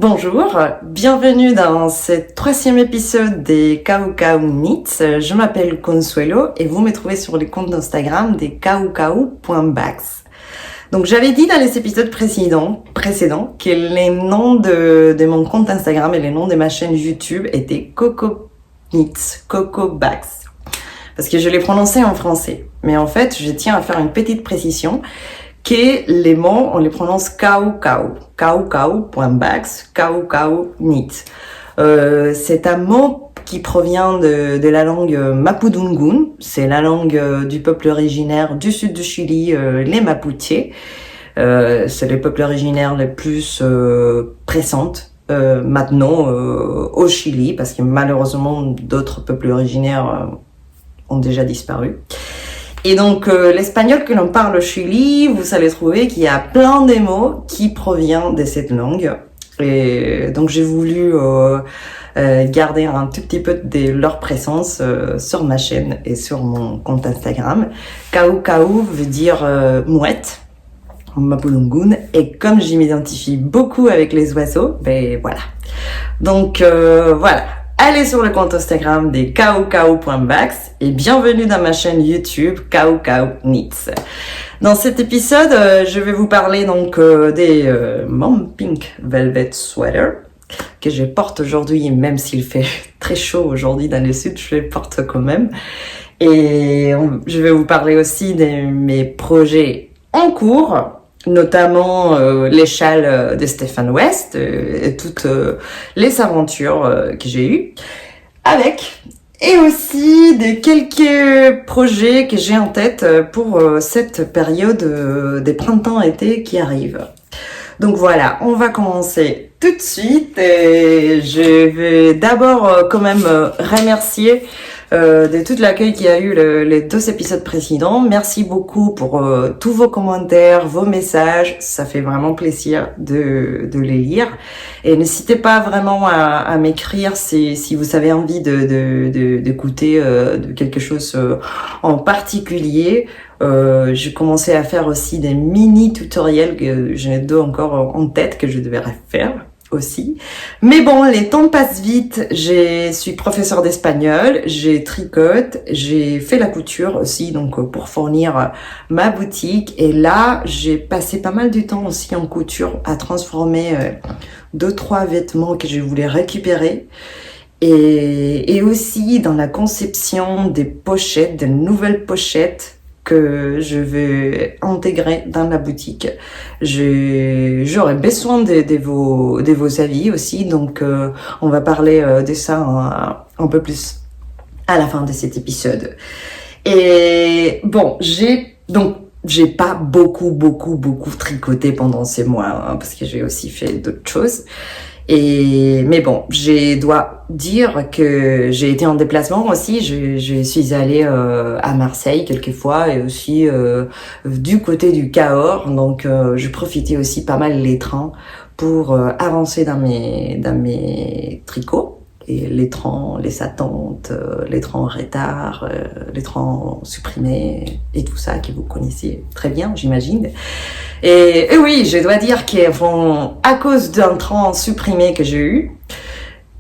Bonjour, bienvenue dans ce troisième épisode des Kaucau Knits. Je m'appelle Consuelo et vous me trouvez sur les comptes d'Instagram des kaucau.bags. Donc j'avais dit dans les épisodes précédents que les noms de mon compte Instagram et les noms de ma chaîne YouTube étaient Coco Knits, Coco Bags. Parce que je les prononçais en français. Mais en fait, je tiens à faire une petite précision que les mots, on les prononce kaucau, kaucau.bags, kaucau knits. C'est un mot qui provient de la langue mapudungun, c'est la langue du peuple originaire du sud du Chili, les Mapuche. C'est les peuples originaires les plus présentes maintenant au Chili, parce que malheureusement d'autres peuples originaires ont déjà disparu. Et donc, l'espagnol que l'on parle au Chili, vous allez trouver qu'il y a plein de mots qui proviennent de cette langue. Et donc, j'ai voulu garder un tout petit peu de leur présence sur ma chaîne et sur mon compte Instagram. Kaucau veut dire mouette en mapudungun. Et comme je m'identifie beaucoup avec les oiseaux, ben voilà. Donc, voilà. Allez sur le compte Instagram des kaucau.bags et bienvenue dans ma chaîne YouTube Kaucau Knits. Dans cet épisode, je vais vous parler donc des Mom Pink Velvet Sweater que je porte aujourd'hui, même s'il fait très chaud aujourd'hui dans le sud, je les porte quand même. Et je vais vous parler aussi de mes projets en cours, notamment les châles de Stefan West et toutes les aventures que j'ai eues avec, et aussi de quelques projets que j'ai en tête pour cette période des printemps-été qui arrive. Donc voilà, on va commencer tout de suite et je vais d'abord quand même remercier de tout l'accueil qu'il y a eu les deux épisodes précédents. Merci beaucoup pour tous vos commentaires, vos messages. Ça fait vraiment plaisir de les lire. Et n'hésitez pas vraiment à m'écrire si vous avez envie d'écouter de quelque chose en particulier. J'ai commencé à faire aussi des mini tutoriels que j'en ai deux encore en tête que je devrais faire aussi. Mais bon, les temps passent vite. Je suis professeur d'espagnol, j'ai tricote, j'ai fait la couture aussi, donc pour fournir ma boutique. Et là, j'ai passé pas mal du temps aussi en couture à transformer 2-3 vêtements que je voulais récupérer. Et aussi dans la conception des pochettes, de nouvelles pochettes que je vais intégrer dans la boutique. J'aurais besoin de vos avis aussi, donc on va parler de ça un peu plus à la fin de cet épisode. Et bon, j'ai pas beaucoup tricoté pendant ces mois, hein, parce que j'ai aussi fait d'autres choses. Mais bon, je dois dire que j'ai été en déplacement aussi. Je suis allée à Marseille quelques fois et aussi du côté du Cahors. Donc, je profitais aussi pas mal les trains pour avancer dans mes tricots. Et les trains, les attentes, les trains en retard, les trains supprimés et tout ça que vous connaissez très bien, j'imagine. Et oui, je dois dire qu'à cause d'un train supprimé que j'ai eu,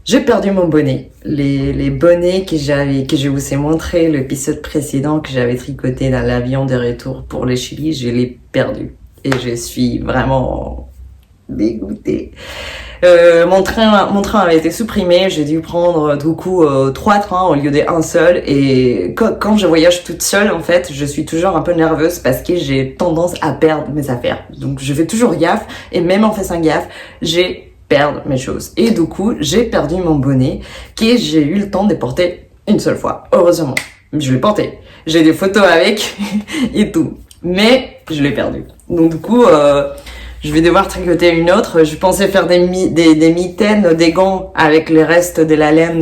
j'ai perdu mon bonnet. Les bonnets que je vous ai montré l'épisode précédent que j'avais tricoté dans l'avion de retour pour le Chili, je l'ai perdu. Et je suis vraiment dégoûtée. Mon train avait été supprimé, j'ai dû prendre du coup 3 trains au lieu d'un seul, et quand je voyage toute seule, en fait, je suis toujours un peu nerveuse parce que j'ai tendance à perdre mes affaires. Donc je fais toujours gaffe, et même en faisant gaffe, j'ai perdu mes choses. Et du coup, j'ai perdu mon bonnet que j'ai eu le temps de porter une seule fois. Heureusement, je l'ai porté. J'ai des photos avec et tout, mais je l'ai perdu. Donc du coup, je vais devoir tricoter une autre. Je pensais faire des mitaines, des gants avec les restes de la laine,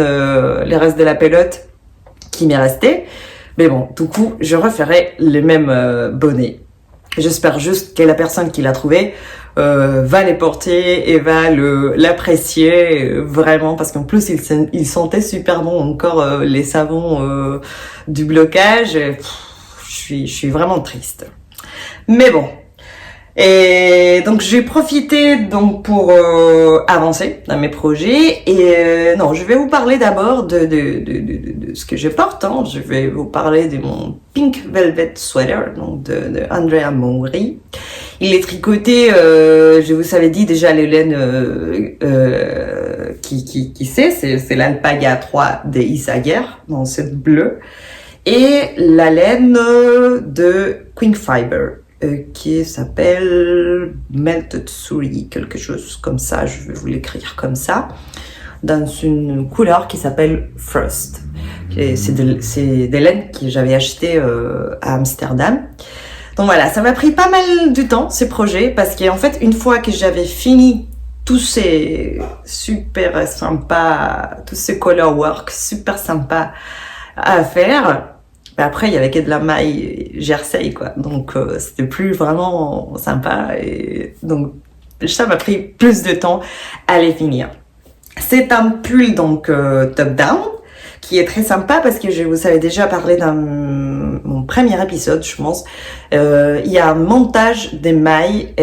les restes de la pelote qui m'est resté. Mais bon, du coup, je referai le même bonnet. J'espère juste que la personne qui l'a trouvé va les porter et va l'apprécier vraiment, parce qu'en plus il sentait super bon encore les savons du blocage. Je suis vraiment triste. Mais bon. Et donc j'ai profité donc pour avancer dans mes projets et non, je vais vous parler d'abord de ce que je porte. Hein. Je vais vous parler de mon Pink Velvet Sweater donc de Andrea Mowry. Il est tricoté, je vous avais dit déjà les laines qui c'est l'Alpaga 3 de Isager dans cette bleue et la laine de Queen Fiber. Qui s'appelle Melted Suri, quelque chose comme ça, je vais vous l'écrire comme ça, dans une couleur qui s'appelle Frost. C'est des laines que j'avais achetées à Amsterdam. Donc voilà, ça m'a pris pas mal de temps, ces projets, parce qu'en fait, une fois que j'avais fini tous ces super sympas, tous ces color work super sympas à faire, après, il y avait que de la maille jersey, quoi. Donc, c'était plus vraiment sympa. Et donc, ça m'a pris plus de temps à les finir. C'est un pull, donc, top-down, qui est très sympa parce que je vous avais déjà parlé dans mon premier épisode, je pense. Il y a un montage des mailles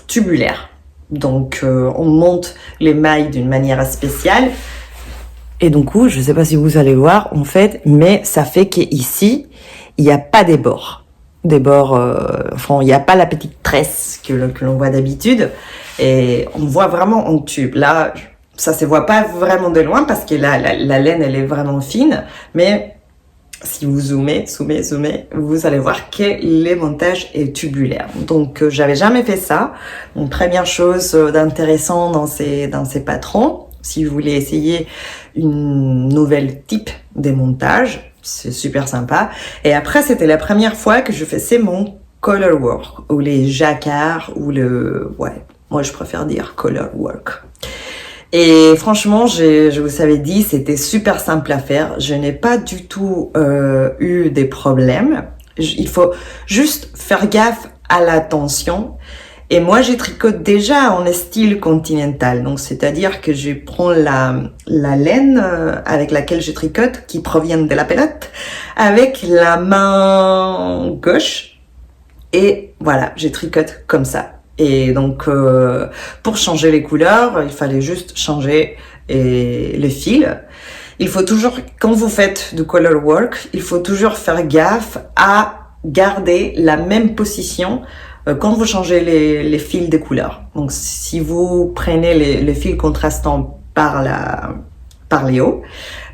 tubulaires. Donc, on monte les mailles d'une manière spéciale. Et donc, je sais pas si vous allez voir, en fait, mais ça fait qu'ici, il n'y a pas des bords. Des bords, enfin, il n'y a pas la petite tresse que l'on voit d'habitude. Et on voit vraiment en tube. Là, ça se voit pas vraiment de loin parce que là, la laine, elle est vraiment fine. Mais si vous zoomez, vous allez voir que le montage est tubulaire. Donc, j'avais jamais fait ça. Une première chose d'intéressant dans ces patrons. Si vous voulez essayer une nouvelle type de montage, c'est super sympa. Et après, c'était la première fois que je faisais mon color work, ou les jacquards, ou moi je préfère dire color work. Et franchement, je vous avais dit, c'était super simple à faire. Je n'ai pas du tout eu des problèmes. Il faut juste faire gaffe à la tension. Et moi, je tricote déjà en style continental. Donc, c'est-à-dire que je prends la laine avec laquelle je tricote, qui provient de la pelote, avec la main gauche. Et voilà, je tricote comme ça. Et donc, pour changer les couleurs, il fallait juste changer les fils. Il faut toujours, quand vous faites du color work, il faut toujours faire gaffe à garder la même position quand vous changez les fils de couleur. Donc, si vous prenez les fils contrastants par les hauts,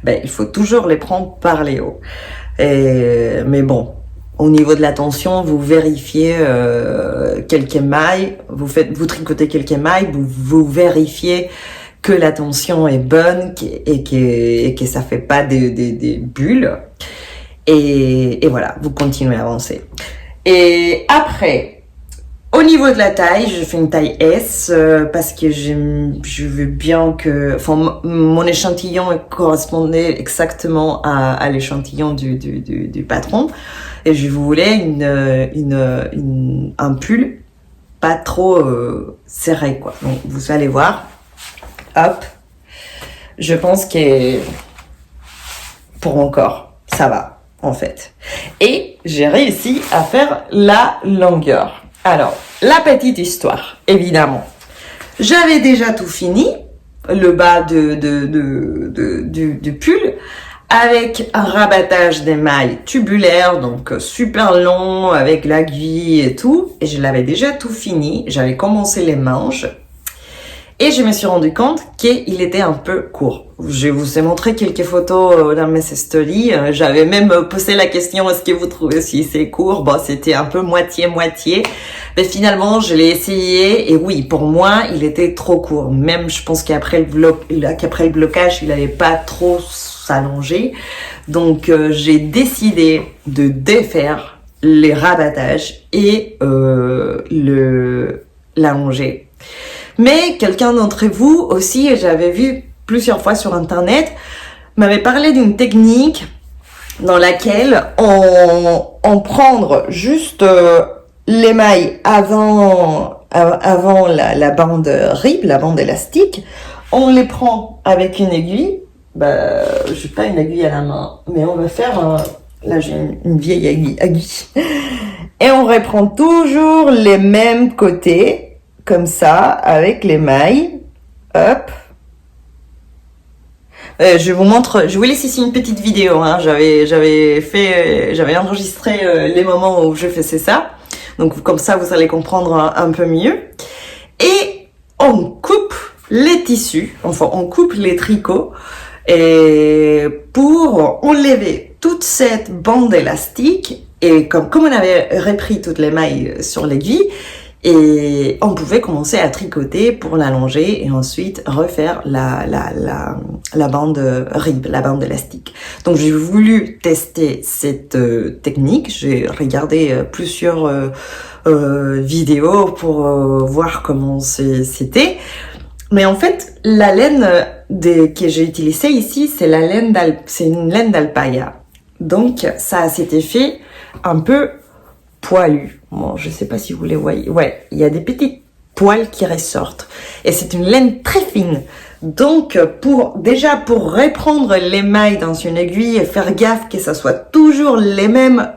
il faut toujours les prendre par les hauts. Mais bon, au niveau de la tension, vous vérifiez quelques mailles, vous tricotez quelques mailles, vous vérifiez que la tension est bonne et que ça fait pas des bulles. Et voilà, vous continuez à avancer. Et après, au niveau de la taille, je fais une taille S parce que je veux bien que, enfin, mon échantillon correspondait exactement à l'échantillon du patron et je voulais un pull pas trop serré, quoi. Donc vous allez voir, hop, je pense que pour mon corps, ça va en fait. Et j'ai réussi à faire la longueur. Alors, la petite histoire, évidemment. J'avais déjà tout fini, le bas du pull, avec un rabattage des mailles tubulaires, donc super long, avec l'aiguille et tout. Et je l'avais déjà tout fini, j'avais commencé les manches. Et je me suis rendu compte qu'il était un peu court. Je vous ai montré quelques photos dans mes stories. J'avais même posé la question, est-ce que vous trouvez si c'est court? Bon, c'était un peu moitié-moitié. Mais finalement, je l'ai essayé et oui, pour moi, il était trop court. Même, je pense qu'après le blocage, il n'allait pas trop s'allonger. Donc, j'ai décidé de défaire les rabattages et l'allonger. Mais quelqu'un d'entre vous aussi, j'avais vu plusieurs fois sur internet, m'avait parlé d'une technique dans laquelle on prend juste les mailles avant la bande rib, la bande élastique, on les prend avec une aiguille, j'ai pas une aiguille à la main, mais on va faire Là, j'ai une vieille aiguille. Et on reprend toujours les mêmes côtés, comme ça, avec les mailles. Hop. Je vous montre, je vous laisse ici une petite vidéo, hein. J'avais enregistré les moments où je faisais ça. Donc, comme ça, vous allez comprendre un peu mieux. Et on coupe les tissus, enfin, on coupe les tricots, et pour enlever toute cette bande élastique, et comme on avait repris toutes les mailles sur l'aiguille, et on pouvait commencer à tricoter pour l'allonger et ensuite refaire la bande rib, la bande élastique. Donc j'ai voulu tester cette technique, j'ai regardé plusieurs vidéos pour voir comment c'était. Mais en fait, la laine que j'ai utilisée ici, c'est une laine d'alpaga. Donc ça a cet effet un peu poilu. Bon, je sais pas si vous les voyez. Ouais, il y a des petites poils qui ressortent. Et c'est une laine très fine. Donc, pour reprendre les mailles dans une aiguille et faire gaffe que ça soit toujours les mêmes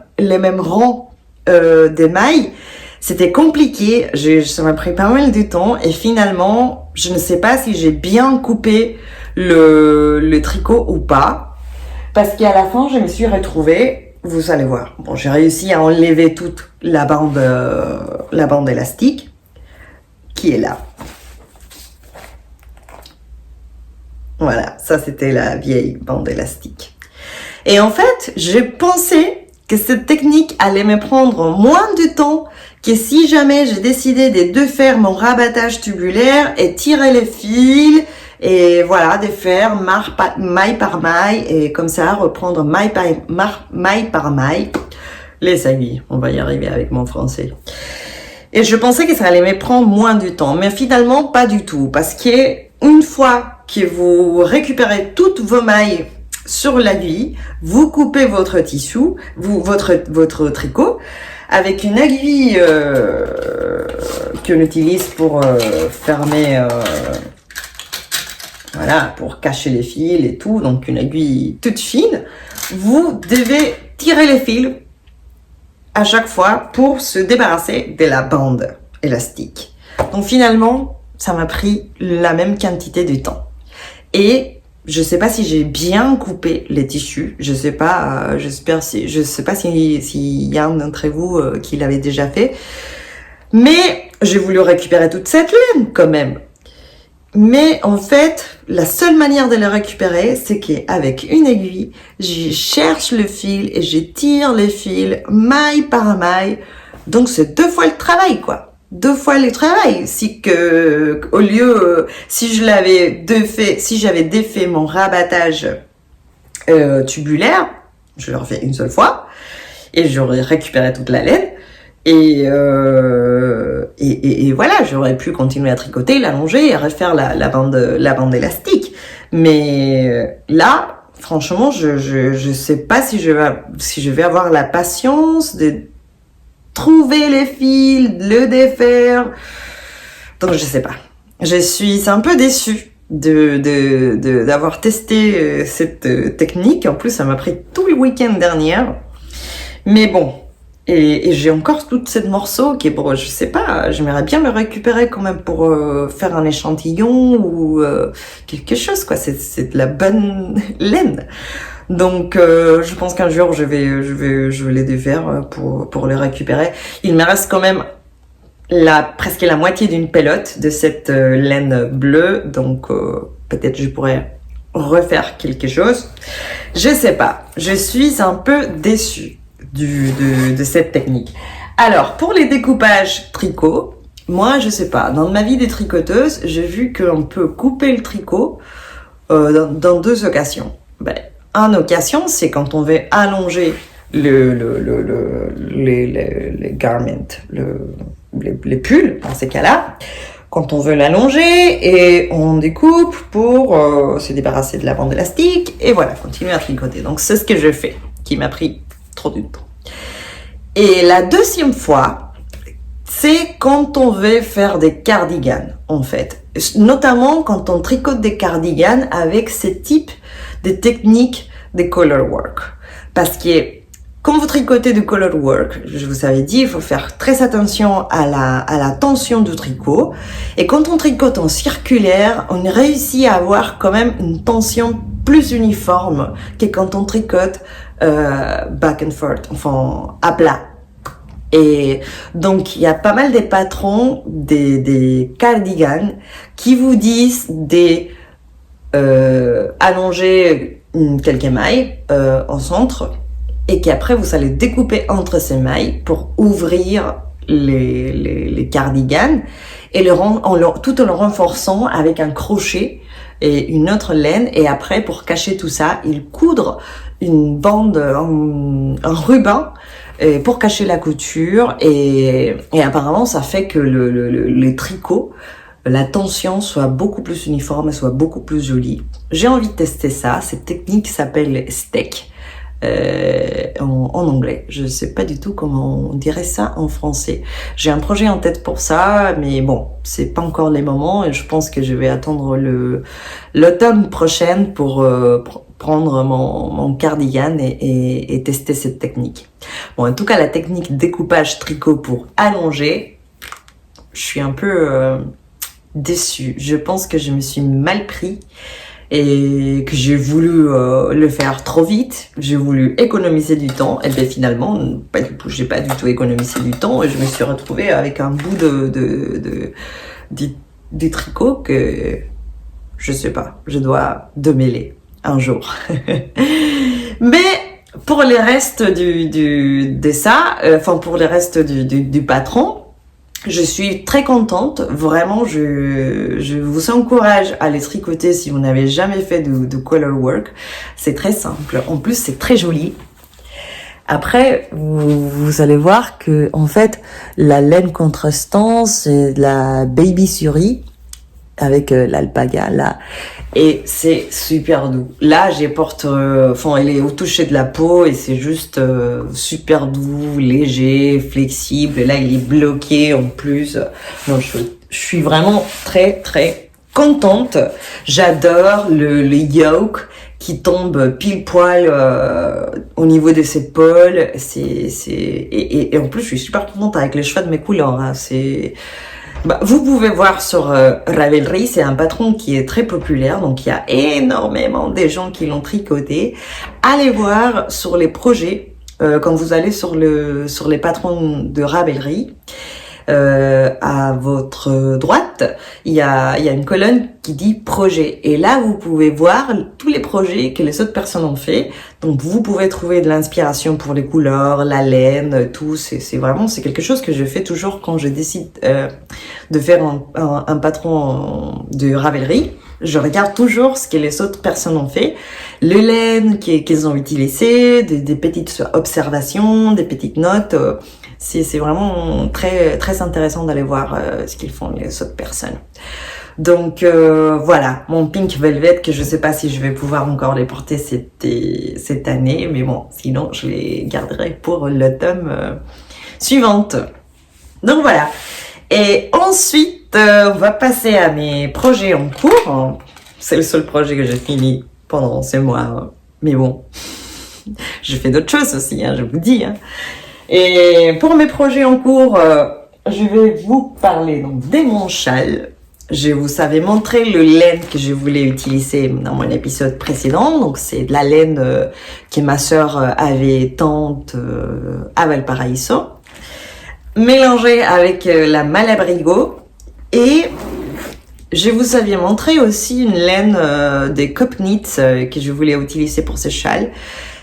rangs des mailles, c'était compliqué. Ça m'a pris pas mal de temps. Et finalement, je ne sais pas si j'ai bien coupé le tricot ou pas. Parce qu'à la fin, je me suis retrouvée. Vous allez voir. Bon, j'ai réussi à enlever toute la bande élastique qui est là. Voilà, ça c'était la vieille bande élastique. Et en fait, j'ai pensé que cette technique allait me prendre moins de temps que si jamais j'ai décidé de faire mon rabattage tubulaire et tirer les fils. Et voilà, de faire maille par maille et comme ça reprendre maille par maille les aiguilles. On va y arriver avec mon français. Et je pensais que ça allait me prendre moins de temps, mais finalement pas du tout, parce que une fois que vous récupérez toutes vos mailles sur l'aiguille, vous coupez votre tissu, votre tricot avec une aiguille qu'on utilise pour fermer. Voilà, pour cacher les fils et tout, donc une aiguille toute fine. Vous devez tirer les fils à chaque fois pour se débarrasser de la bande élastique. Donc finalement, ça m'a pris la même quantité de temps. Et je sais pas si j'ai bien coupé les tissus. Je sais pas, je sais pas s'il y a un d'entre vous qui l'avait déjà fait. Mais j'ai voulu récupérer toute cette laine quand même. Mais en fait, la seule manière de le récupérer, c'est qu'avec une aiguille, je cherche le fil et je tire les fils maille par maille. Donc c'est 2 fois le travail, quoi. 2 fois le travail. Si j'avais défait mon rabattage tubulaire, je le refais une seule fois et j'aurais récupéré toute la laine. Et voilà, j'aurais pu continuer à tricoter, l'allonger et refaire la bande élastique. Mais là, franchement, je sais pas si je vais avoir la patience de trouver les fils, de le défaire. Donc je sais pas. Je suis un peu déçue d'avoir testé cette technique. En plus, ça m'a pris tout le week-end dernier. Mais bon. Et j'ai encore toute cette morceau qui est bon, je sais pas, j'aimerais bien le récupérer quand même pour faire un échantillon ou quelque chose, quoi. C'est de la bonne laine. Donc je pense qu'un jour je vais les défaire pour les récupérer. Il me reste quand même presque la moitié d'une pelote de cette laine bleue, donc peut-être je pourrais refaire quelque chose. Je sais pas, je suis un peu déçue de cette technique. Alors, pour les découpages tricot, moi, je sais pas, dans ma vie de tricoteuse, j'ai vu qu'on peut couper le tricot dans 2 occasions. Une occasion, c'est quand on veut allonger les garments, les pulls, dans ces cas-là, quand on veut l'allonger et on découpe pour se débarrasser de la bande élastique et voilà, continuer à tricoter. Donc, c'est ce que je fais, qui m'a pris trop de temps. Et la deuxième fois, c'est quand on veut faire des cardigans, en fait. Notamment quand on tricote des cardigans avec ce type de technique de color work. Parce que Quand vous tricotez du color work, je vous avais dit, il faut faire très attention à la tension du tricot. Et quand on tricote en circulaire, on réussit à avoir quand même une tension plus uniforme que quand on tricote back and forth, enfin à plat. Et donc, il y a pas mal des patrons, des cardigans qui vous disent allonger quelques mailles en centre, et qu'après vous allez découper entre ces mailles pour ouvrir les cardigans et tout en le renforçant avec un crochet et une autre laine, et après pour cacher tout ça ils coudrent une bande, un ruban pour cacher la couture, et apparemment ça fait que les tricots, la tension soit beaucoup plus uniforme et soit beaucoup plus jolie. J'ai envie de tester ça. Cette technique s'appelle steak en anglais. Je sais pas du tout comment on dirait ça en français. J'ai un projet en tête pour ça, mais bon, c'est pas encore les moments, et je pense que je vais attendre l'automne prochain pour prendre mon cardigan et tester cette technique. Bon, en tout cas, la technique découpage tricot pour allonger, je suis un peu déçue. Je pense que je me suis mal pris et que j'ai voulu le faire trop vite. J'ai voulu économiser du temps, et bien finalement, pas du tout. J'ai pas du tout économisé du temps, et je me suis retrouvée avec un bout du tricot que je sais pas. Je dois démêler un jour. Mais pour les restes pour les restes du patron, je suis très contente. Vraiment, je vous encourage à les tricoter si vous n'avez jamais fait de color work. C'est très simple. En plus, c'est très joli. Après, vous allez voir que, en fait, la laine contrastante, c'est de la baby suri avec l'alpaga, là. Et c'est super doux. Là, elle est au toucher de la peau, et c'est juste super doux, léger, flexible. Là, il est bloqué en plus. Donc, je suis vraiment très, très contente. J'adore le yoke qui tombe pile poil au niveau des épaules. Et en plus, je suis super contente avec les choix de mes couleurs. Hein. Vous pouvez voir sur Ravelry, c'est un patron qui est très populaire, donc il y a énormément de gens qui l'ont tricoté. Allez voir sur les projets, quand vous allez sur les patrons de Ravelry, à votre droite, il y a une colonne qui dit projet, et là vous pouvez voir tous les projets que les autres personnes ont fait. Donc vous pouvez trouver de l'inspiration pour les couleurs, la laine, tout. C'est quelque chose que je fais toujours quand je décide de faire un patron de Ravelry. Je regarde toujours ce que les autres personnes ont fait, les laines qu'ils ont utilisées, des petites observations, des petites notes. C'est vraiment très, très intéressant d'aller voir ce qu'ils font les autres personnes. Donc voilà, mon pink velvet, que je sais pas si je vais pouvoir encore les porter cette année, mais bon, sinon je les garderai pour l'automne suivante. Donc voilà. Et ensuite, on va passer à mes projets en cours. C'est le seul projet que j'ai fini pendant ces mois, mais bon, je fais d'autres choses aussi, hein, je vous dis. Hein. Et pour mes projets en cours, je vais vous parler donc des manchals. Je vous avais montré le laine que je voulais utiliser dans mon épisode précédent. Donc c'est de la laine que ma sœur avait tente à Valparaiso, mélangée avec la Malabrigo. Et je vous avais montré aussi une laine des Cup Knits que je voulais utiliser pour ces châles.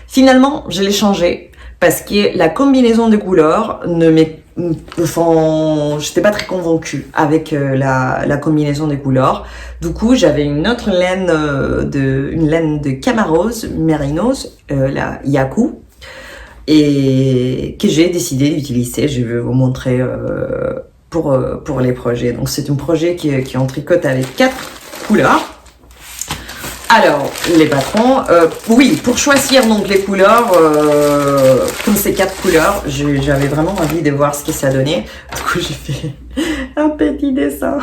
Finalement, je l'ai changé parce que la combinaison de couleurs j'étais pas très convaincue avec la combinaison des couleurs. Du coup, j'avais une autre laine une laine de Camarose Merinos, la Yaku, et que j'ai décidé d'utiliser. Je vais vous montrer pour les projets. Donc c'est un projet qui en tricote avec 4 couleurs. Alors, les patrons, oui, pour choisir donc les couleurs, comme ces 4 couleurs, j'avais vraiment envie de voir ce que ça donnait. Du coup, j'ai fait un petit dessin.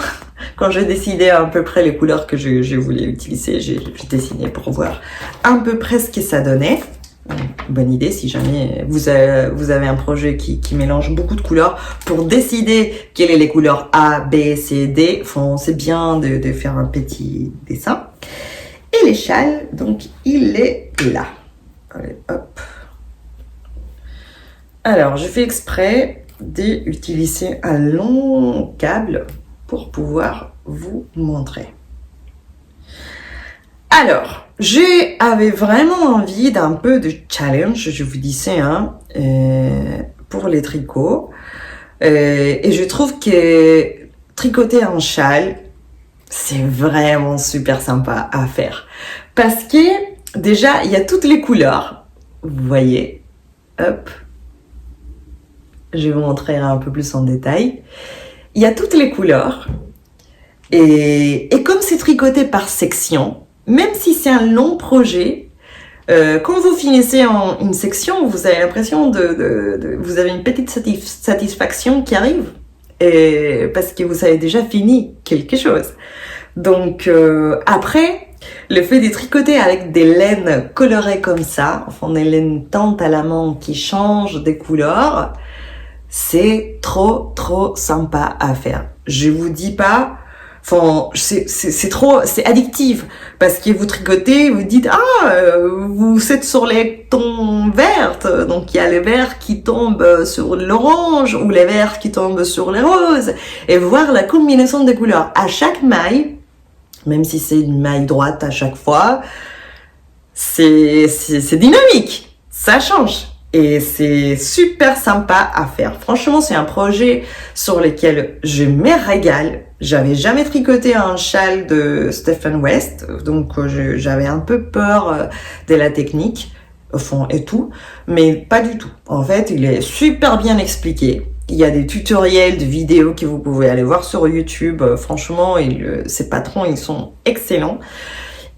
Quand j'ai décidé à peu près les couleurs que je voulais utiliser, j'ai dessiné pour voir à peu près ce que ça donnait. Bonne idée si jamais vous avez un projet qui mélange beaucoup de couleurs. Pour décider quelles sont les couleurs A, B, C, D, c'est bien de faire un petit dessin. Et les châles, donc il est là. Allez, hop. Alors, je fais exprès d'utiliser un long câble pour pouvoir vous montrer. Alors, j'avais vraiment envie d'un peu de challenge, je vous disais, pour les tricots. Et je trouve que tricoter un châle, c'est vraiment super sympa à faire. Parce que, déjà, il y a toutes les couleurs. Vous voyez, hop. Je vais vous montrer un peu plus en détail. Il y a toutes les couleurs. Et comme c'est tricoté par section, même si c'est un long projet, quand vous finissez en une section, vous avez l'impression vous avez une petite satisfaction qui arrive, parce que vous avez déjà fini quelque chose. Donc après, le fait de tricoter avec des laines colorées comme ça, des laines teintes à la main qui changent des couleurs, c'est trop sympa à faire. Je vous dis pas, c'est addictif parce que vous tricotez, vous dites vous êtes sur les tons verts, donc il y a les verts qui tombent sur l'orange ou les verts qui tombent sur les roses, et voir la combinaison des couleurs à chaque maille, même si c'est une maille droite à chaque fois, c'est dynamique, ça change. Et c'est super sympa à faire. Franchement, c'est un projet sur lequel je me régale. J'avais jamais tricoté un châle de Stephen West, donc j'avais un peu peur de la technique, et tout, mais pas du tout. En fait, il est super bien expliqué. Il y a des tutoriels de vidéos que vous pouvez aller voir sur YouTube. Franchement, ces patrons, ils sont excellents.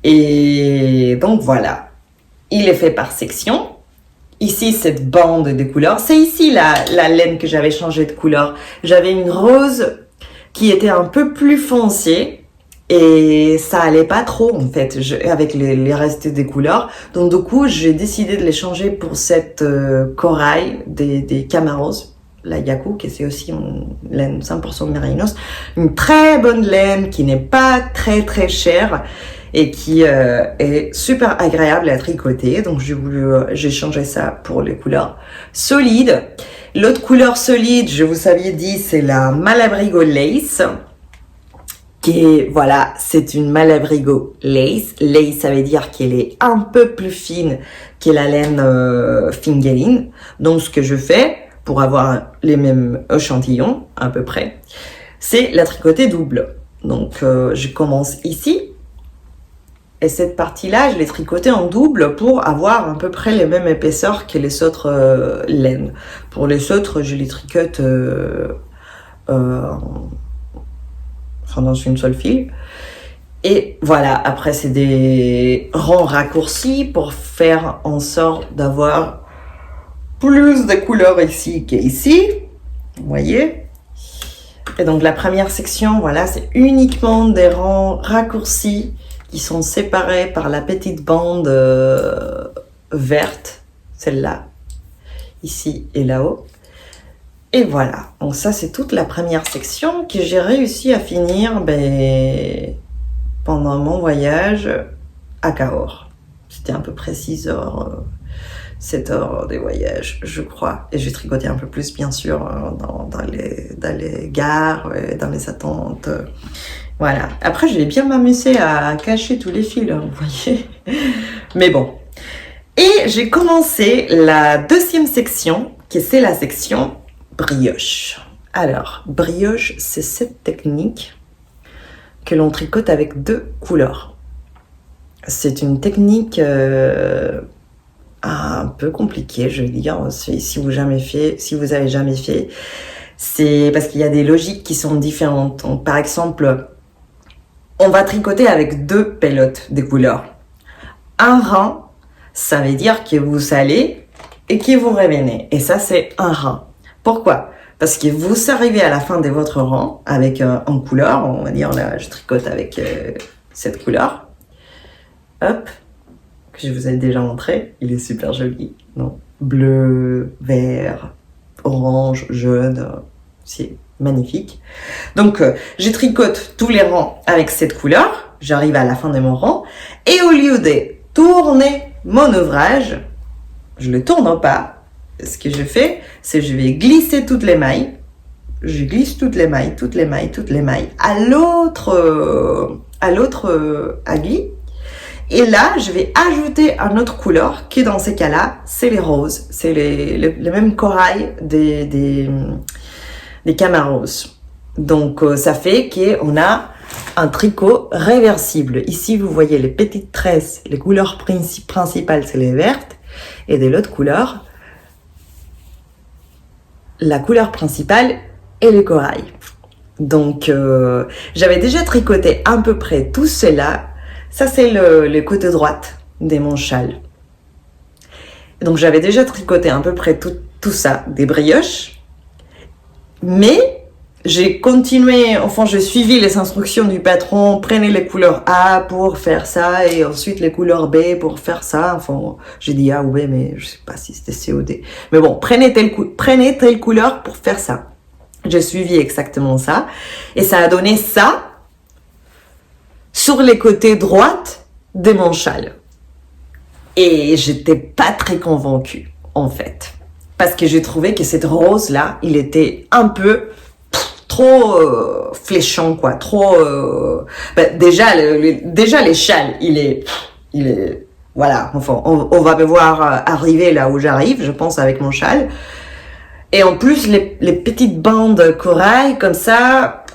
Et donc voilà, il est fait par section. Ici, cette bande de couleurs, c'est ici la laine que j'avais changé de couleur. J'avais une rose qui était un peu plus foncée et ça allait pas trop en fait avec les restes des couleurs. Donc du coup, j'ai décidé de les changer pour cette corail des Camaros, la Yaku, qui c'est aussi une laine 100% mérinos. Une très bonne laine qui n'est pas très chère et qui est super agréable à tricoter. Donc j'ai changé ça pour les couleurs solides. L'autre couleur solide, je vous avais dit, c'est la Malabrigo Lace, qui est, voilà, c'est une Malabrigo Lace. Lace, ça veut dire qu'elle est un peu plus fine que la laine Fingerling. Donc ce que je fais pour avoir les mêmes échantillons à peu près, c'est la tricoter double. Donc je commence ici. Et cette partie-là, je l'ai tricotée en double pour avoir à peu près les mêmes épaisseurs que les autres laines. Pour les autres, je les tricote dans une seule file. Et voilà, après c'est des rangs raccourcis pour faire en sorte d'avoir plus de couleurs ici qu'ici. Vous voyez? Et donc la première section, voilà, c'est uniquement des rangs raccourcis qui sont séparés par la petite bande verte, celle-là, ici et là-haut. Et voilà, donc ça c'est toute la première section que j'ai réussi à finir pendant mon voyage à Cahors. C'était à peu près 6 heures, 7 heures de voyage, je crois. Et j'ai tricoté un peu plus, bien sûr, dans les gares, dans les attentes. Voilà. Après, j'ai bien m'amusé à cacher tous les fils, vous voyez. Mais bon. Et j'ai commencé la deuxième section, qui c'est la section brioche. Alors, brioche, c'est cette technique que l'on tricote avec 2 couleurs. C'est une technique un peu compliquée, je veux dire, si vous avez jamais fait. C'est parce qu'il y a des logiques qui sont différentes. Donc, par exemple, on va tricoter avec 2 pelotes de couleurs. Un rang, ça veut dire que vous allez et que vous revenez. Et ça, c'est un rang. Pourquoi? Parce que vous arrivez à la fin de votre rang avec en couleur. On va dire, là, je tricote avec cette couleur. Hop. que je vous ai déjà montré. Il est super joli, non? Bleu, vert, orange, jaune, c'est magnifique. Donc, je tricote tous les rangs avec cette couleur. J'arrive à la fin de mon rang. Et au lieu de tourner mon ouvrage, je le tourne pas. Ce que je fais, c'est que je vais glisser toutes les mailles. Je glisse toutes les mailles à l'autre aiguille. Et là, je vais ajouter une autre couleur qui, dans ces cas-là, c'est les roses. C'est les mêmes corail des Camaros. Donc, ça fait qu'on a un tricot réversible. Ici, vous voyez les petites tresses. Les couleurs principales, c'est les vertes. Et de l'autre couleur, la couleur principale est le corail. Donc, j'avais déjà tricoté à peu près tout cela. Ça, c'est le côté droite de mon châle. Donc, j'avais déjà tricoté à peu près tout ça, des brioches. Mais j'ai continué, enfin, j'ai suivi les instructions du patron. Prenez les couleurs A pour faire ça et ensuite les couleurs B pour faire ça. Enfin, j'ai dit A ou B, mais je sais pas si c'était C ou D. Mais bon, prenez telle couleur pour faire ça. J'ai suivi exactement ça. Et ça a donné ça sur les côtés droites de mon châle. Et j'étais pas très convaincue, en fait. Parce que j'ai trouvé que cette rose-là, il était un peu trop fléchant, quoi. Trop... déjà, les châles, il est... Voilà, enfin, on va me voir arriver là où j'arrive, je pense, avec mon châle. Et en plus, les petites bandes corail, comme ça,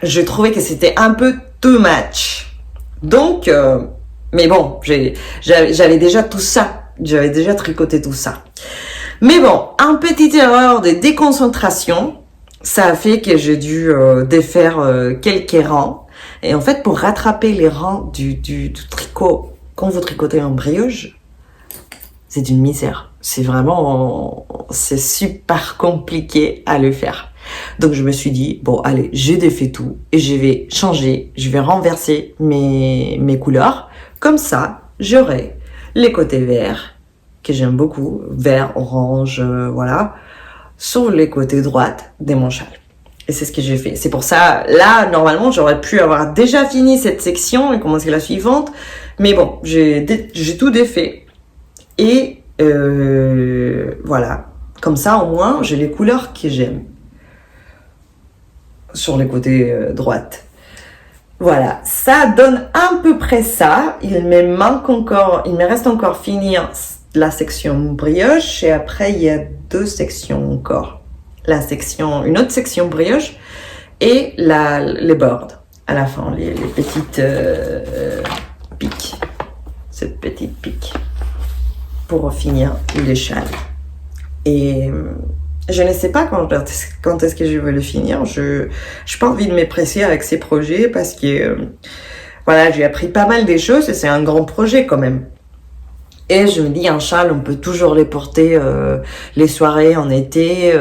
je trouvais que c'était un peu too much. Donc, mais bon, j'avais déjà tout ça. J'avais déjà tricoté tout ça. Mais bon, une petite erreur de déconcentration, ça a fait que j'ai dû défaire quelques rangs. Et en fait, pour rattraper les rangs du tricot, quand vous tricotez en brioche, c'est une misère. C'est super compliqué à le faire. Donc je me suis dit, bon allez, j'ai défait tout et je vais changer, je vais renverser mes couleurs. Comme ça, j'aurai les côtés verts, que j'aime beaucoup, vert, orange, voilà, sur les côtés droites de mon châle. Et c'est ce que j'ai fait. C'est pour ça, là, normalement, j'aurais pu avoir déjà fini cette section et commencer la suivante. Mais bon, j'ai tout défait. Et voilà. Comme ça, au moins, j'ai les couleurs que j'aime sur les côtés droites. Voilà, ça donne à peu près ça. Il me reste encore finir la section brioche et après il y a deux sections encore. Une autre section brioche et les boards à la fin, les petites piques. Cette petite pique pour finir les châles. Et je ne sais pas quand est-ce que je vais le finir. Je n'ai pas envie de me presser avec ces projets parce que voilà, j'ai appris pas mal des choses et c'est un grand projet quand même. Et je me dis, un châle, on peut toujours les porter les soirées en été.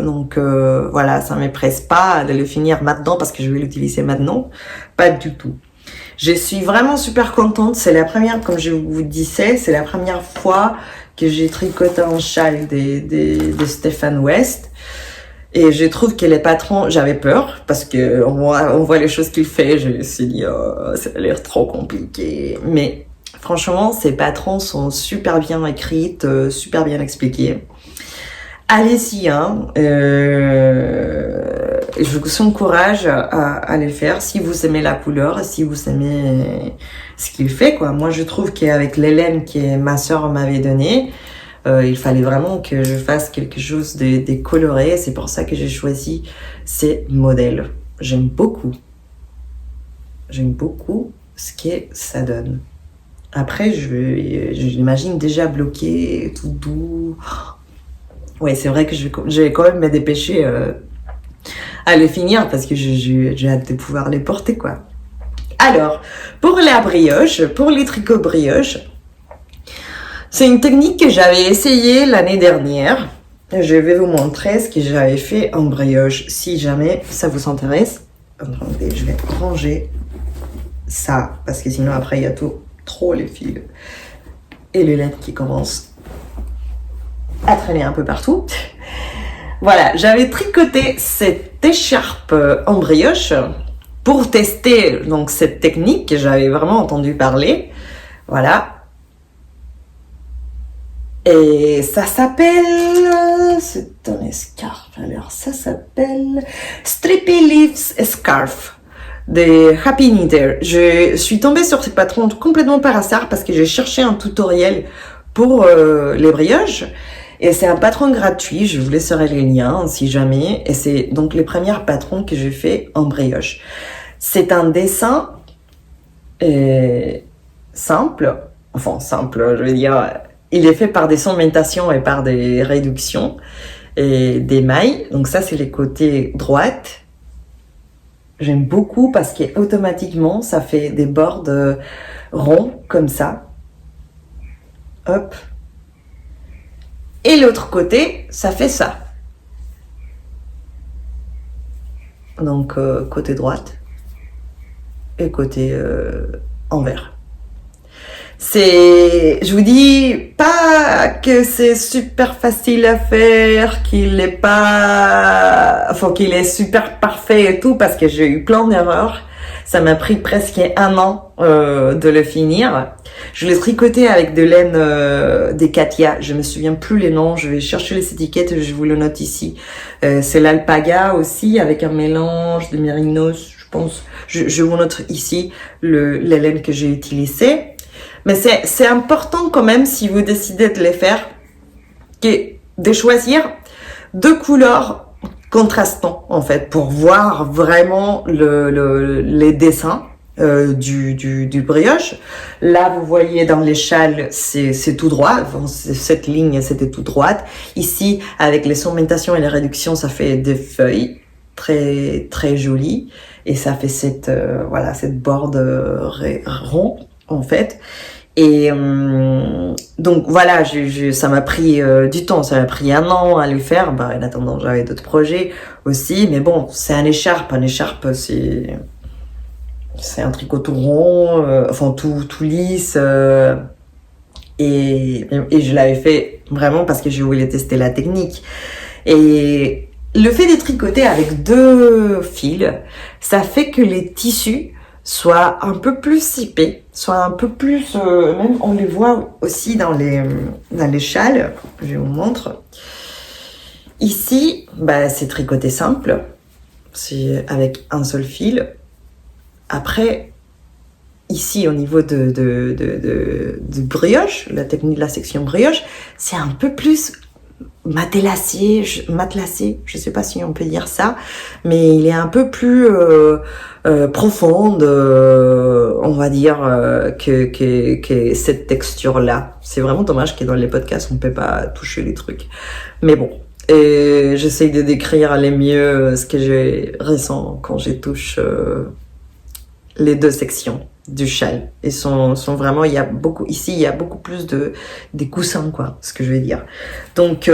Donc voilà, ça ne me presse pas de le finir maintenant parce que je vais l'utiliser maintenant. Pas du tout. Je suis vraiment super contente. C'est la première, comme je vous disais, c'est la première fois que j'ai tricoté un châle de Stéphane West. Et je trouve que les patrons, j'avais peur parce que on voit les choses qu'il fait. Je me suis dit, oh, ça a l'air trop compliqué. Mais franchement, ces patrons sont super bien écrits, super bien expliqués. Allez-y, hein. Je vous encourage à les faire si vous aimez la couleur, si vous aimez ce qu'il fait, quoi. Moi, je trouve qu'avec l'Hélène que ma sœur m'avait donné, il fallait vraiment que je fasse quelque chose de coloré. C'est pour ça que j'ai choisi ces modèles. J'aime beaucoup ce que ça donne. Après, je l'imagine déjà bloqué, tout doux. Ouais, c'est vrai que je vais quand même me dépêcher à le finir parce que j'ai hâte de pouvoir les porter, quoi. Alors, pour la brioche, pour les tricots brioche, c'est une technique que j'avais essayée l'année dernière. Je vais vous montrer ce que j'avais fait en brioche si jamais ça vous intéresse. Attendez, je vais ranger ça parce que sinon après il y a trop les fils. et le laine qui commence à traîner un peu partout. Voilà, j'avais tricoté cette écharpe en brioche pour tester donc cette technique que j'avais vraiment entendu parler. Voilà. Et ça s'appelle, c'est un escarf, alors ça s'appelle Stripy Leaves Scarf de Happy Knitter. Je suis tombée sur ce patron complètement par hasard parce que j'ai cherché un tutoriel pour les brioches et c'est un patron gratuit, je vous laisserai les liens si jamais, et c'est donc les premiers patrons que j'ai fait en brioche. C'est un dessin simple, je veux dire, il est fait par des segmentations et par des réductions et des mailles. Donc ça, c'est les côtés droites. J'aime beaucoup parce qu'automatiquement, ça fait des bords ronds comme ça. Hop. Et l'autre côté, ça fait ça. Donc côté droite et côté envers. Je vous dis pas que c'est super facile à faire, qu'il est super parfait et tout, parce que j'ai eu plein d'erreurs. Ça m'a pris presque 1 an de le finir. Je l'ai tricoté avec de laine des Katia. Je me souviens plus les noms. Je vais chercher les étiquettes. Je vous le note ici. C'est l'alpaga aussi avec un mélange de mérinos, je pense. Je vous note ici la laine que j'ai utilisée. Mais c'est important quand même, si vous décidez de les faire, de choisir 2 couleurs contrastants, en fait, pour voir vraiment les dessins du brioche. Là, vous voyez dans les châles, c'est tout droit. Cette ligne, c'était tout droite. Ici, avec les segmentations et les réductions, ça fait des feuilles très, très jolies. Et ça fait cette borde rond, en fait. Et donc voilà, ça m'a pris du temps, ça m'a pris 1 an à le faire. Bah, en attendant, j'avais d'autres projets aussi, mais bon, c'est un écharpe, c'est un tricot tout rond, tout lisse, et je l'avais fait vraiment parce que je voulais tester la technique. Et le fait de tricoter avec 2 fils, ça fait que les tissus soit un peu plus épais, soit un peu plus, même on les voit aussi dans les châles, je vous montre. Ici, c'est tricoté simple, c'est avec un seul fil. Après, ici au niveau de brioche, la technique de la section brioche, c'est un peu plus matelassé, je sais pas si on peut dire ça, mais il est un peu plus profonde, on va dire, que cette texture-là. C'est vraiment dommage que dans les podcasts, on ne peut pas toucher les trucs. Mais bon, et j'essaye de décrire les mieux ce que je ressens quand je touche les 2 sections du châle. Et sont vraiment, il y a beaucoup plus des coussins, quoi, ce que je veux dire. Donc,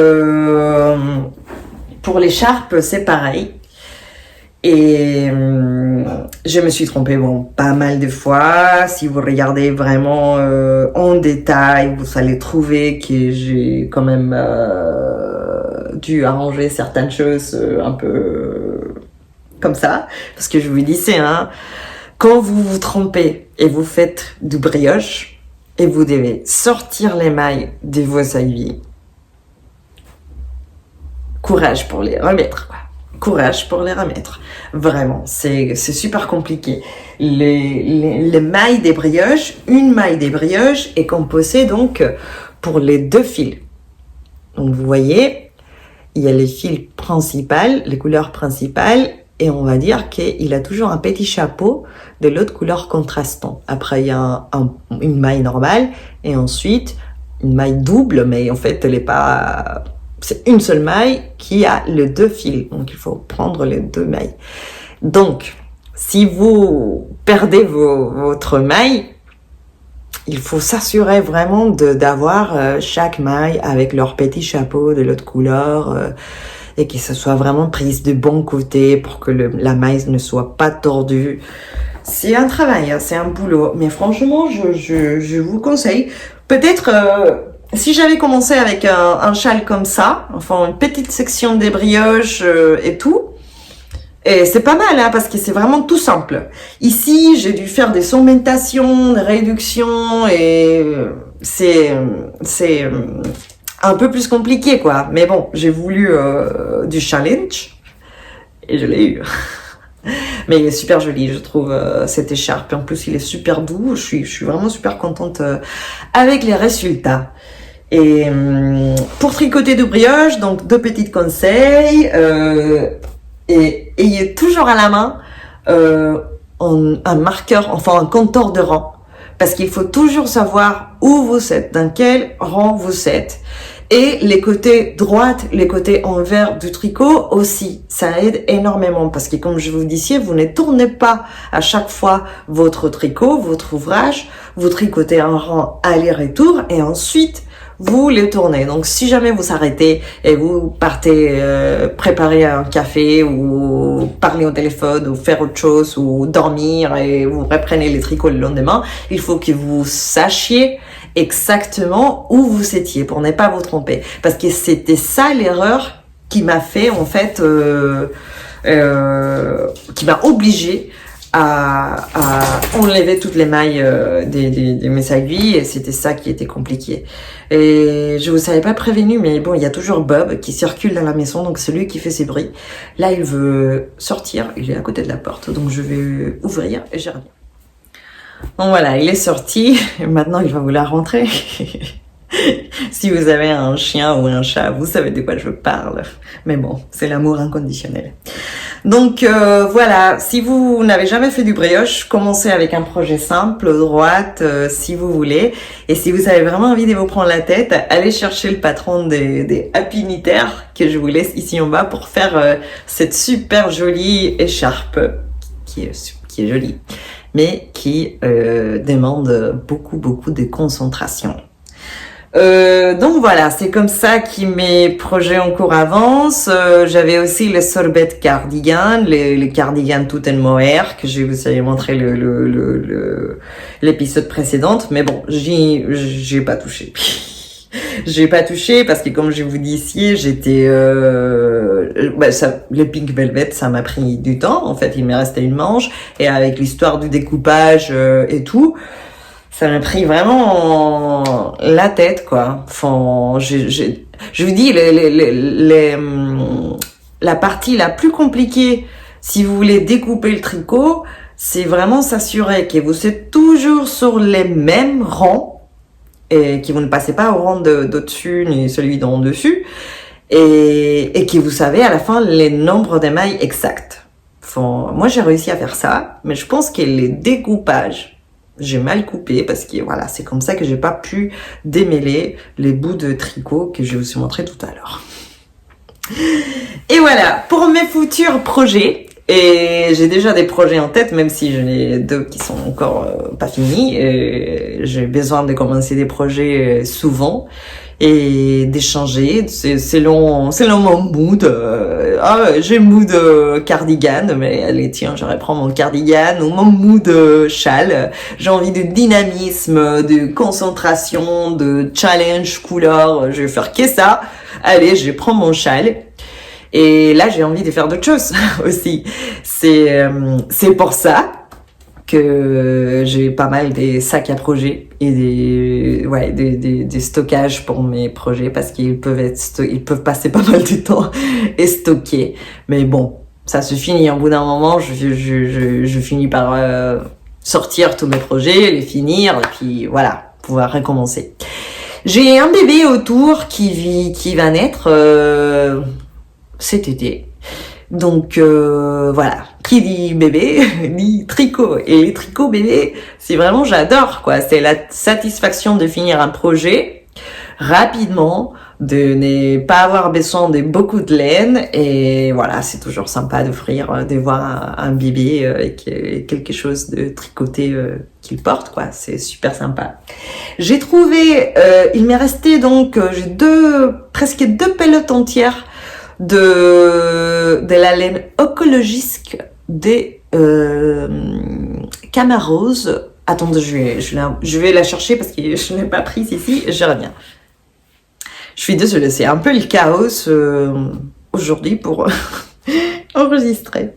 pour l'écharpe, c'est pareil. Et je me suis trompée pas mal de fois. Si vous regardez vraiment en détail, vous allez trouver que j'ai quand même dû arranger certaines choses un peu comme ça. Parce que je vous dis, quand vous vous trompez et vous faites du brioche et vous devez sortir les mailles de vos aiguilles, courage pour les remettre, quoi. Courage pour les remettre. Vraiment, c'est super compliqué. Les mailles des brioches, une maille des brioches est composée donc pour les 2 fils. Donc vous voyez, il y a les fils principaux, les couleurs principales, et on va dire qu'il a toujours un petit chapeau de l'autre couleur contrastant. Après, il y a une maille normale, et ensuite une maille double, mais en fait, elle n'est pas... C'est une seule maille qui a les 2 fils. Donc, il faut prendre les 2 mailles. Donc, si vous perdez votre maille, il faut s'assurer vraiment d'avoir chaque maille avec leur petit chapeau de l'autre couleur et que ça soit vraiment prise de bon côté pour que la maille ne soit pas tordue. C'est un travail, c'est un boulot. Mais franchement, je vous conseille. Peut-être si j'avais commencé avec un châle comme ça, enfin une petite section des brioches et tout, et c'est pas mal, hein, parce que c'est vraiment tout simple. Ici, j'ai dû faire des segmentations, des réductions, et c'est un peu plus compliqué, quoi. Mais bon, j'ai voulu du challenge, et je l'ai eu. Mais il est super joli, je trouve, cette écharpe. Et en plus, il est super doux. Je suis vraiment super contente avec les résultats. Et pour tricoter de brioche, donc 2 petits conseils. Et ayez toujours à la main un marqueur, enfin un compteur de rang. Parce qu'il faut toujours savoir où vous êtes, dans quel rang vous êtes. Et les côtés droites, les côtés envers du tricot aussi, ça aide énormément. Parce que comme je vous disais, vous ne tournez pas à chaque fois votre tricot, votre ouvrage. Vous tricotez un rang aller-retour et ensuite vous les tournez. Donc si jamais vous arrêtez et vous partez préparer un café ou parler au téléphone ou faire autre chose ou dormir et vous reprenez les tricots le lendemain, il faut que vous sachiez exactement où vous étiez pour ne pas vous tromper. Parce que c'était ça l'erreur qui m'a fait en fait, qui m'a obligé à enlever toutes les mailles de mes aiguilles et c'était ça qui était compliqué. Et je vous avais pas prévenu, mais bon, il y a toujours Bob qui circule dans la maison, donc c'est lui qui fait ses bruits. Là, il veut sortir, il est à côté de la porte, donc je vais ouvrir et j'y reviens. Donc voilà, il est sorti, et maintenant il va vouloir rentrer. Si vous avez un chien ou un chat, vous savez de quoi je parle. Mais bon, c'est l'amour inconditionnel. Donc voilà, si vous n'avez jamais fait du brioche, commencez avec un projet simple, droite, si vous voulez. Et si vous avez vraiment envie de vous prendre la tête, allez chercher le patron des Happy Knitters que je vous laisse ici en bas pour faire cette super jolie écharpe qui est jolie, mais qui demande beaucoup de concentration. Donc voilà, c'est comme ça que mes projets en cours avancent. J'avais aussi les sorbet cardigan, les cardigans tout en mohair que je vous avais montré l'épisode précédent, mais bon, j'ai pas touché. J'ai pas touché parce que comme je vous dis ici, j'étais le pink velvet, ça m'a pris du temps. En fait, il me restait une manche et avec l'histoire du découpage et tout, ça m'a pris vraiment la tête, quoi. Enfin, je vous dis, la partie la plus compliquée, si vous voulez découper le tricot, c'est vraiment s'assurer que vous êtes toujours sur les mêmes rangs et que vous ne passez pas au rang d'au-dessus ni celui d'en dessus et que vous savez à la fin les nombres des mailles exacts. Enfin, moi, j'ai réussi à faire ça, mais je pense que les découpages, j'ai mal coupé parce que voilà, c'est comme ça que j'ai pas pu démêler les bouts de tricot que je vous ai montré tout à l'heure. Et voilà, pour mes futurs projets, et j'ai déjà des projets en tête, même si j'en ai 2 qui sont encore pas finis, j'ai besoin de commencer des projets souvent et d'échanger selon mon mood. J'ai le mood cardigan, mais allez tiens, je reprends mon cardigan, ou mon mood châle. J'ai envie de dynamisme, de concentration, de challenge couleur. Je vais faire que ça. Allez, je prends mon châle. Et là, j'ai envie de faire d'autres choses aussi. C'est pour ça que j'ai pas mal des sacs à projets et des stockages pour mes projets parce qu'ils ils peuvent passer pas mal de temps et stocker. Mais bon, ça se finit. Au bout d'un moment, je finis par sortir tous mes projets, les finir et puis voilà, pouvoir recommencer. J'ai un bébé autour qui va naître cet été. Donc voilà, qui dit bébé dit tricot, et les tricots bébés, c'est vraiment, j'adore quoi, c'est la satisfaction de finir un projet rapidement, de ne pas avoir besoin de beaucoup de laine, et voilà, c'est toujours sympa d'offrir, de voir un bébé avec quelque chose de tricoté qu'il porte quoi, c'est super sympa. J'ai trouvé, il m'est resté donc, j'ai presque 2 pelotes entières de la laine écologique des Camarose Attendez, je vais la chercher parce que je ne l'ai pas prise ici. Je reviens. Je suis désolée, c'est un peu le chaos aujourd'hui pour enregistrer.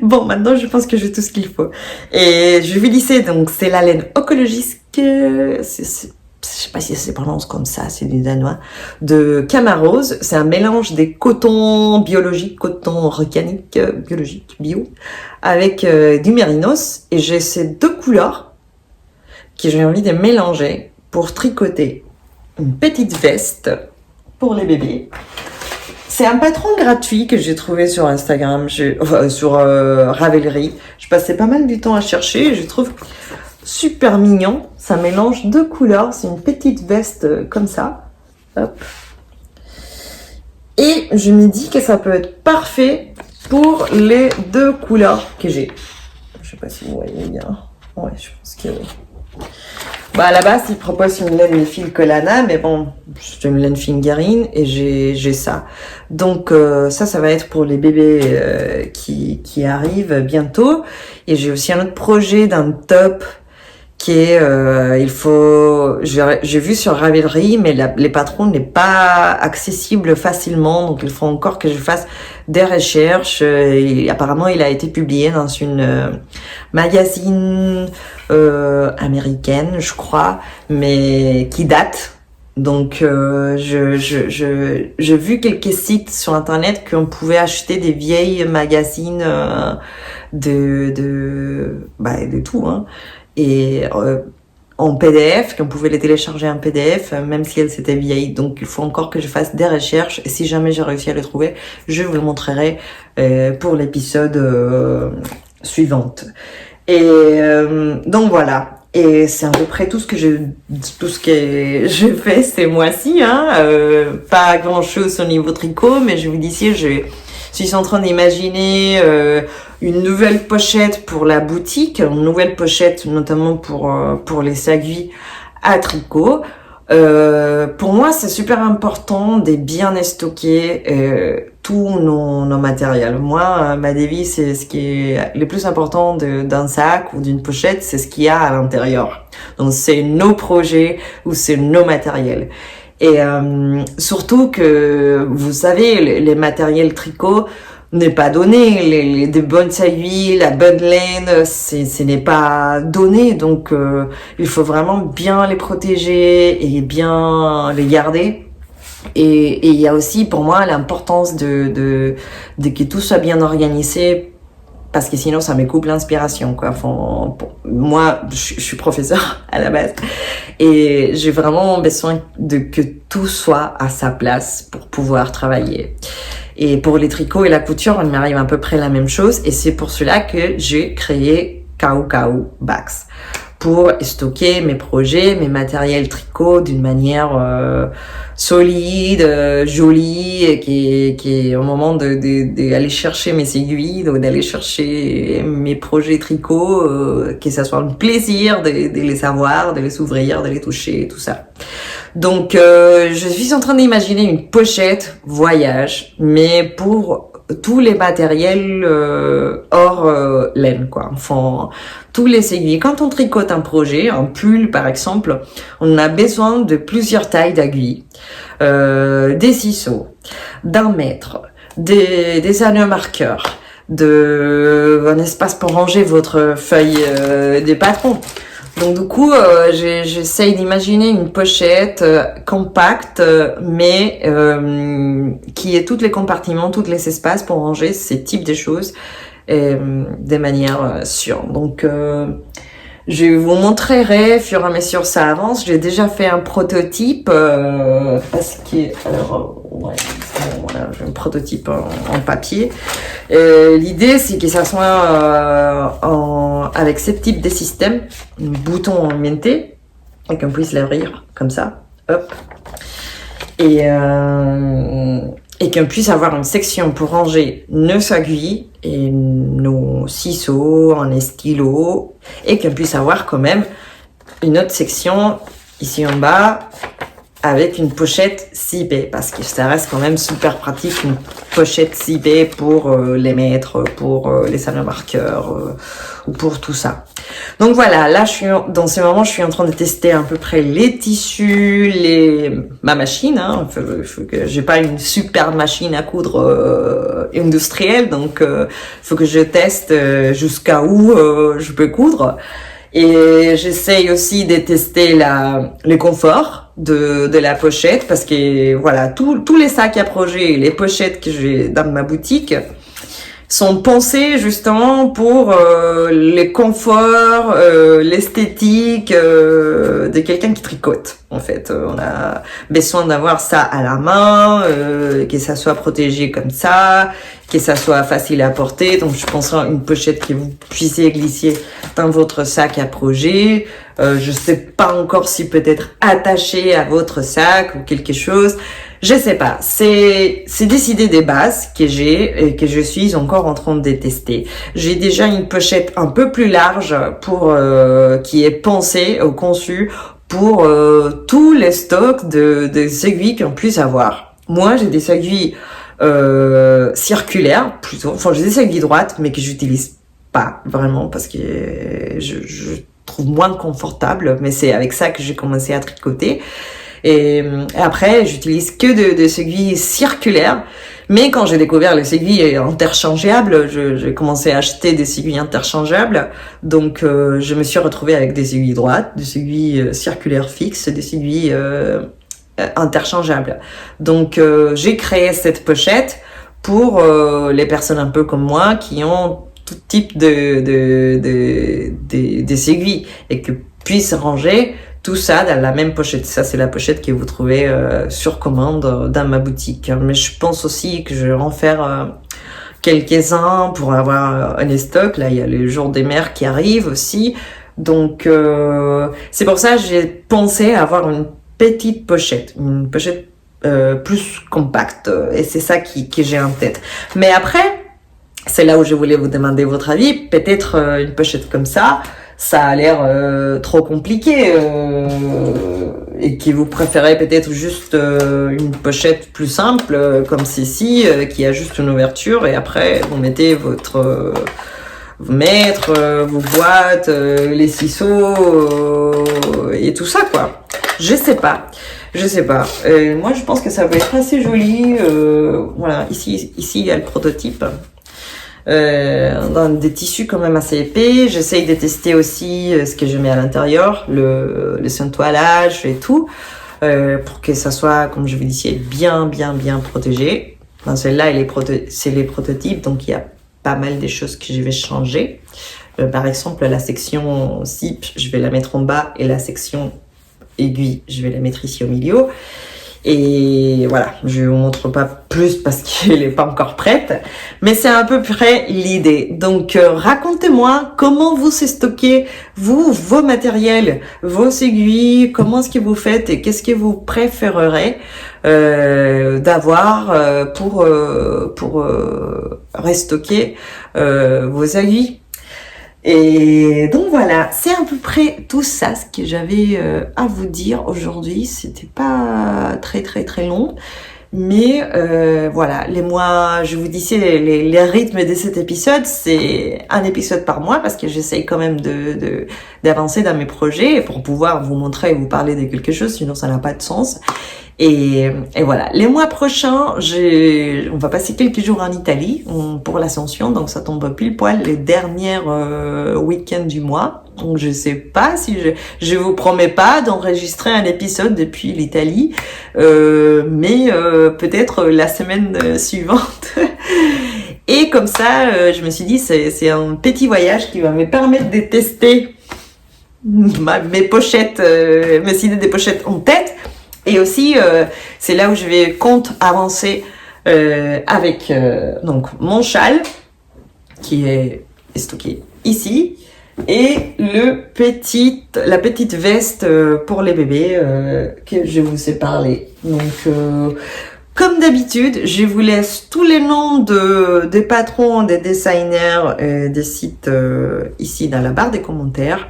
Bon, maintenant je pense que j'ai tout ce qu'il faut. Et je vais lisser, donc c'est la laine écologique, je sais pas si ça se prononce comme ça, c'est du danois, de Camarose. C'est un mélange des cotons biologiques, coton organique, biologique, bio, avec du mérinos. Et j'ai ces deux couleurs que j'ai envie de mélanger pour tricoter une petite veste pour les bébés. C'est un patron gratuit que j'ai trouvé sur Instagram, sur Ravelry. Je passais pas mal du temps à chercher et je trouve super mignon. Ça mélange deux couleurs. C'est une petite veste comme ça. Hop. Et je me dis que ça peut être parfait pour les deux couleurs que j'ai. Je sais pas si vous voyez bien. Ouais, je pense que oui. Bah à la base, ils proposent une laine fil Colana, mais bon, c'est une laine Fingerine et j'ai ça. Donc ça va être pour les bébés qui arrivent bientôt. Et j'ai aussi un autre projet d'un top qui est, j'ai vu sur Ravelry, mais les patrons n'est pas accessible facilement, donc il faut encore que je fasse des recherches. Et apparemment, il a été publié dans une magazine américaine, je crois, mais qui date. Donc, j'ai vu quelques sites sur internet qu'on pouvait acheter des vieilles magazines de tout, hein. Et en PDF, qu'on pouvait les télécharger en PDF, même si elles s'étaient vieilles. Donc il faut encore que je fasse des recherches. Et si jamais j'ai réussi à les trouver, je vous le montrerai pour l'épisode suivant. Et donc voilà. Et c'est à peu près tout ce que je fais ces mois-ci, hein. Pas grand-chose au niveau tricot, mais je vous dis ici, je suis en train d'imaginer une nouvelle pochette pour la boutique, une nouvelle pochette notamment pour les aiguilles à tricot. Pour moi, c'est super important de bien stocker tous nos matériels. Moi, ma devise, c'est ce qui est le plus important d'un sac ou d'une pochette, c'est ce qu'il y a à l'intérieur. Donc, c'est nos projets ou c'est nos matériels. Et surtout que, vous savez, les matériels tricot n'est pas donné, des bonnes aiguilles, la bonne laine, ce n'est pas donné, donc il faut vraiment bien les protéger et bien les garder. Et il y a aussi pour moi l'importance de que tout soit bien organisé, parce que sinon ça me coupe l'inspiration, quoi. Enfin, moi, je suis professeur à la base et j'ai vraiment besoin de que tout soit à sa place pour pouvoir travailler. Et pour les tricots et la couture, il m'arrive à peu près la même chose. Et c'est pour cela que j'ai créé Kaukau Bags, pour stocker mes projets, mes matériels tricot d'une manière solide, jolie, et qui est au moment d'aller chercher mes aiguilles, d'aller chercher mes projets tricot, que ça soit un plaisir de les savoir, de les ouvrir, de les toucher, tout ça. Donc, je suis en train d'imaginer une pochette voyage, mais pour tous les matériels hors laine, quoi. Enfin, tous les aiguilles. Quand on tricote un projet, un pull par exemple, on a besoin de plusieurs tailles d'aiguilles, des ciseaux, d'un mètre, des anneaux marqueurs, un espace pour ranger votre feuille des patrons. Donc du coup, j'essaye d'imaginer une pochette compacte, mais qui ait tous les compartiments, tous les espaces pour ranger ces types de choses de manière sûre. Donc, je vous montrerai, fur et à mesure ça avance. J'ai déjà fait un prototype parce que voilà, j'ai un prototype en papier. L'idée, c'est que ça soit avec ce type de système, un bouton aimanté, et qu'on puisse l'ouvrir comme ça, hop, et qu'on puisse avoir une section pour ranger nos aiguilles et nos ciseaux, un stylo, et qu'on puisse avoir quand même une autre section ici en bas avec une pochette zippée, parce que ça reste quand même super pratique, une pochette zippée pour les mettre, pour les salles de marqueurs, ou pour tout ça. Donc voilà, là dans ces moments, je suis en train de tester à peu près les tissus, ma machine. Faut que j'ai pas une super machine à coudre industrielle, donc faut que je teste jusqu'à où je peux coudre. Et j'essaye aussi de tester le confort de la pochette, parce que voilà, tous les sacs à projet, les pochettes que j'ai dans ma boutique sont pensés justement pour le confort, l'esthétique de quelqu'un qui tricote. En fait, on a besoin d'avoir ça à la main, que ça soit protégé comme ça, que ça soit facile à porter. Donc, je pense à une pochette que vous puissiez glisser dans votre sac à projet. Je sais pas encore si peut-être attaché à votre sac ou quelque chose. Je sais pas. C'est décidé des bases que j'ai et que je suis encore en train de tester. J'ai déjà une pochette un peu plus large qui est pensée ou conçue pour tous les stocks de aiguilles qu'on puisse avoir. Moi, j'ai des aiguilles circulaires plutôt. Enfin, j'ai des aiguilles droites, mais que j'utilise pas vraiment parce que je trouve moins confortable. Mais c'est avec ça que j'ai commencé à tricoter. Et après, j'utilise que des aiguilles circulaires. Mais quand j'ai découvert les aiguilles interchangeables, j'ai commencé à acheter des aiguilles interchangeables. Donc, je me suis retrouvée avec des aiguilles droites, des aiguilles circulaires fixes, des aiguilles interchangeables. Donc, j'ai créé cette pochette pour les personnes un peu comme moi qui ont tout type des aiguilles et que puissent ranger tout ça dans la même pochette. Ça, c'est la pochette que vous trouvez sur commande dans ma boutique. Mais je pense aussi que je vais en faire quelques-uns pour avoir un stock. Là, il y a le jour des mères qui arrive aussi. Donc, c'est pour ça que j'ai pensé à avoir une petite pochette. Une pochette plus compacte. Et c'est ça que j'ai en tête. Mais après, c'est là où je voulais vous demander votre avis. Peut-être une pochette comme ça a l'air trop compliqué et que vous préférez peut-être juste une pochette plus simple comme ceci qui a juste une ouverture et après vous mettez vos boîtes, les ciseaux et tout ça quoi. Je sais pas. Moi je pense que ça va être assez joli. Voilà, ici il y a le prototype. Dans des tissus quand même assez épais. J'essaye de tester aussi ce que je mets à l'intérieur, le centoilage et tout, pour que ça soit, comme je vous disais, bien protégé. Dans celle-là, c'est les prototypes, donc il y a pas mal de choses que je vais changer. Par exemple, la section zip, je vais la mettre en bas et la section aiguille, je vais la mettre ici au milieu. Et voilà, je vous montre pas plus parce qu'elle est pas encore prête, mais c'est à peu près l'idée. Donc racontez-moi comment vous stockez vos matériels, vos aiguilles, comment est-ce que vous faites et qu'est-ce que vous préférerez d'avoir pour restocker vos aiguilles. Et donc voilà, c'est à peu près tout ça ce que j'avais à vous dire aujourd'hui. C'était pas très long, mais voilà, je vous disais les rythmes de cet épisode, c'est un épisode par mois parce que j'essaye quand même d'avancer dans mes projets pour pouvoir vous montrer et vous parler de quelque chose, sinon ça n'a pas de sens. Et voilà, les mois prochains, on va passer quelques jours en Italie pour l'Ascension, donc ça tombe pile poil les derniers week-ends du mois. Donc je sais pas si je vous promets pas d'enregistrer un épisode depuis l'Italie, mais peut-être la semaine suivante. Et comme ça, je me suis dit c'est un petit voyage qui va me permettre de tester mes pochettes, mes idées des pochettes en tête. Et aussi, c'est là où je compte avancer avec donc mon châle qui est stocké ici et la petite veste pour les bébés que je vous ai parlé. Donc, comme d'habitude, je vous laisse tous les noms des patrons, des designers, des sites ici dans la barre des commentaires.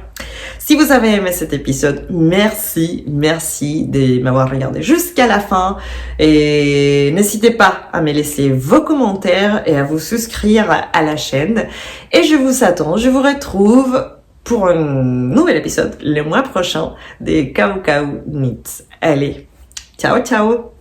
Si vous avez aimé cet épisode, merci de m'avoir regardé jusqu'à la fin et n'hésitez pas à me laisser vos commentaires et à vous souscrire à la chaîne et je vous retrouve pour un nouvel épisode le mois prochain des Kaou Kaou Knits. Allez, ciao ciao!